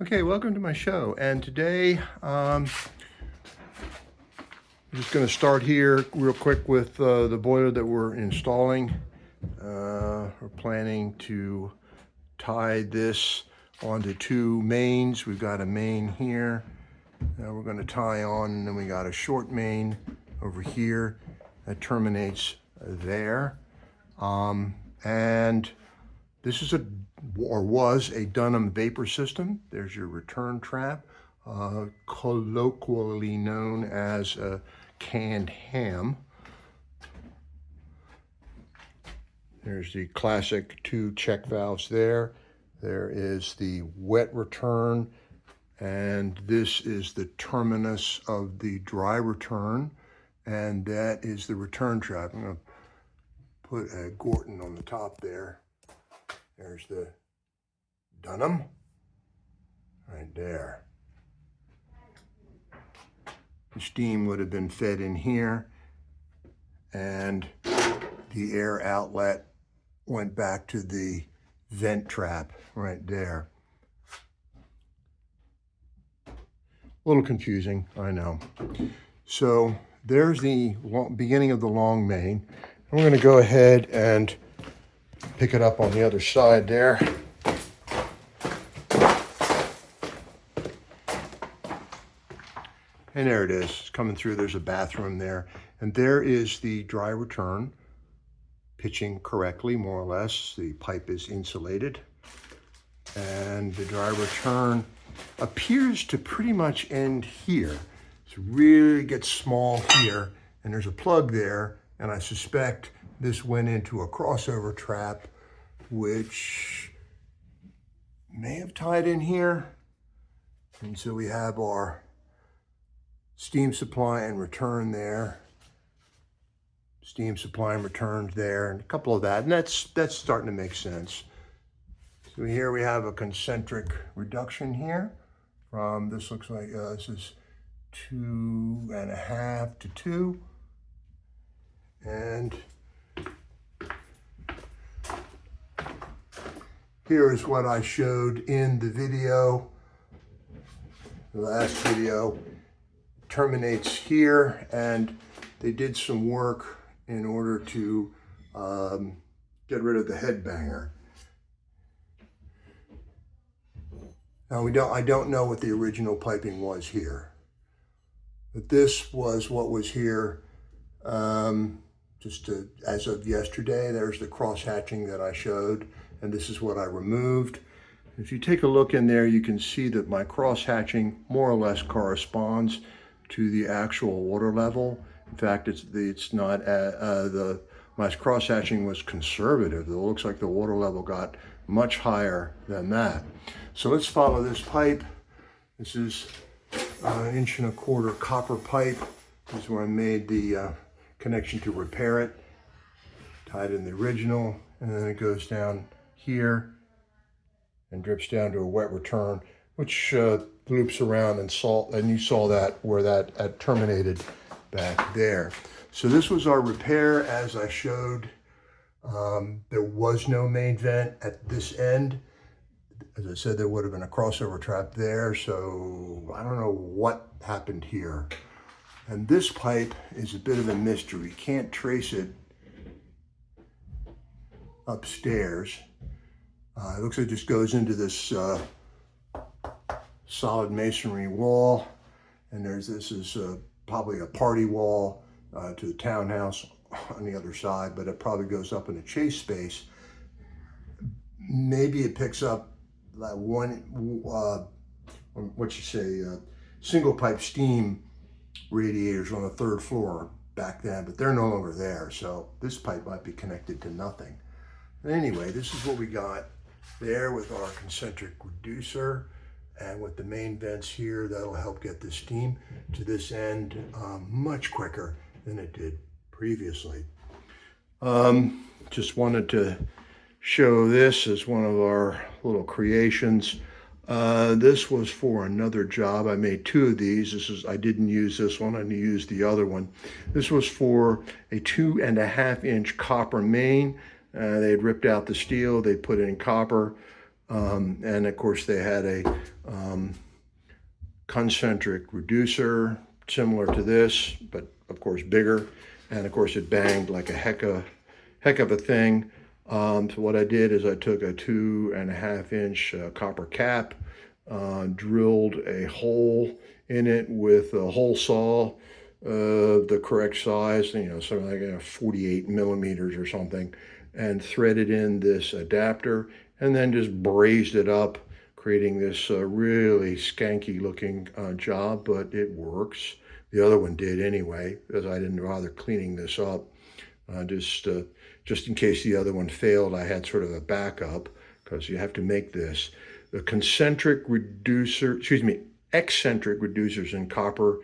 Okay, welcome to my show. And today, I'm just going to start here real quick with the boiler that we're installing. We're planning to tie this onto two mains. We've got a main here that we're going to tie on, and then we got a short main over here that terminates there. And this is was a Dunham vapor system. There's your return trap, colloquially known as a canned ham. There's the classic two check valves there. There is the wet return, and this is the terminus of the dry return, and that is the return trap. I'm going to put a Gorton on the top there. There's the Dunham right there. The steam would have been fed in here, and the air outlet went back to the vent trap right there. A little confusing, I know. So there's the beginning of the long main. I'm going to go ahead and pick it up on the other side there. And there it is, it's coming through. There's a bathroom there. And there is the dry return, pitching correctly, more or less. The pipe is insulated. And the dry return appears to pretty much end here. It really gets small here, and there's a plug there, and I suspect this went into a crossover trap, which may have tied in here. And so we have our steam supply and return there. Steam supply and returns there, and a couple of that, and that's starting to make sense. So here we have a concentric reduction here from, this looks like, this is 2.5 to 2. And here is what I showed in the video, the last video. Terminates here, and they did some work in order to get rid of the head banger. Now I don't know what the original piping was here, but this was what was here as of yesterday. There's the cross hatching that I showed, and this is what I removed. If you take a look in there, you can see that my cross hatching more or less corresponds to the actual water level. In fact, it's not my cross hatching was conservative. It looks like the water level got much higher than that. So let's follow this pipe. This is an 1.25 inch copper pipe. This is where I made the connection to repair it. Tied in the original, and then it goes down here and drips down to a wet return, which loops around, and you saw that where that terminated back there. So this was our repair, as I showed. There was no main vent at this end. As I said, there would have been a crossover trap there, so I don't know what happened here. And this pipe is a bit of a mystery. Can't trace it upstairs. It looks like it just goes into this solid masonry wall, and this is probably a party wall to the townhouse on the other side, but it probably goes up in a chase space. Maybe it picks up that single pipe steam radiators on the 3rd floor back then, but they're no longer there, so this pipe might be connected to nothing. Anyway, this is what we got there with our concentric reducer, and with the main vents here, that'll help get the steam to this end much quicker than it did previously. Just wanted to show this as one of our little creations. This was for another job. I made 2 of these. I didn't use this one, I used the other one. This was for a 2.5 inch copper main. They had ripped out the steel, they put in copper. And of course they had a concentric reducer similar to this, but of course bigger. And of course it banged like a heck of a thing. So what I did is I took a 2.5 inch copper cap, drilled a hole in it with a hole saw, the correct size, something like 48 millimeters or something, and threaded in this adapter, and then just brazed it up, creating this really skanky looking job, but it works. The other one did anyway, because I didn't bother cleaning this up. Just in case the other one failed, I had sort of a backup, because you have to make this. The eccentric reducers in copper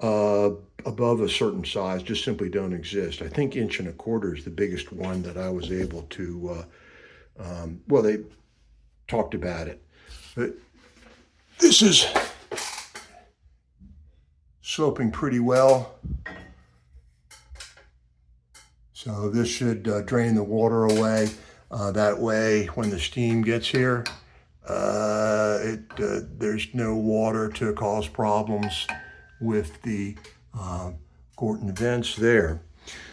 above a certain size just simply don't exist. I think 1.25 inch is the biggest one that I was able to, well, they talked about it. But this is sloping pretty well. So this should drain the water away. That way, when the steam gets here, there's no water to cause problems with the Gorton vents there.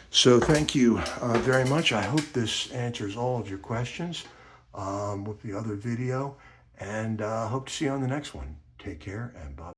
So thank you very much. I hope this answers all of your questions with the other video, and hope to see you on the next one. Take care and bye.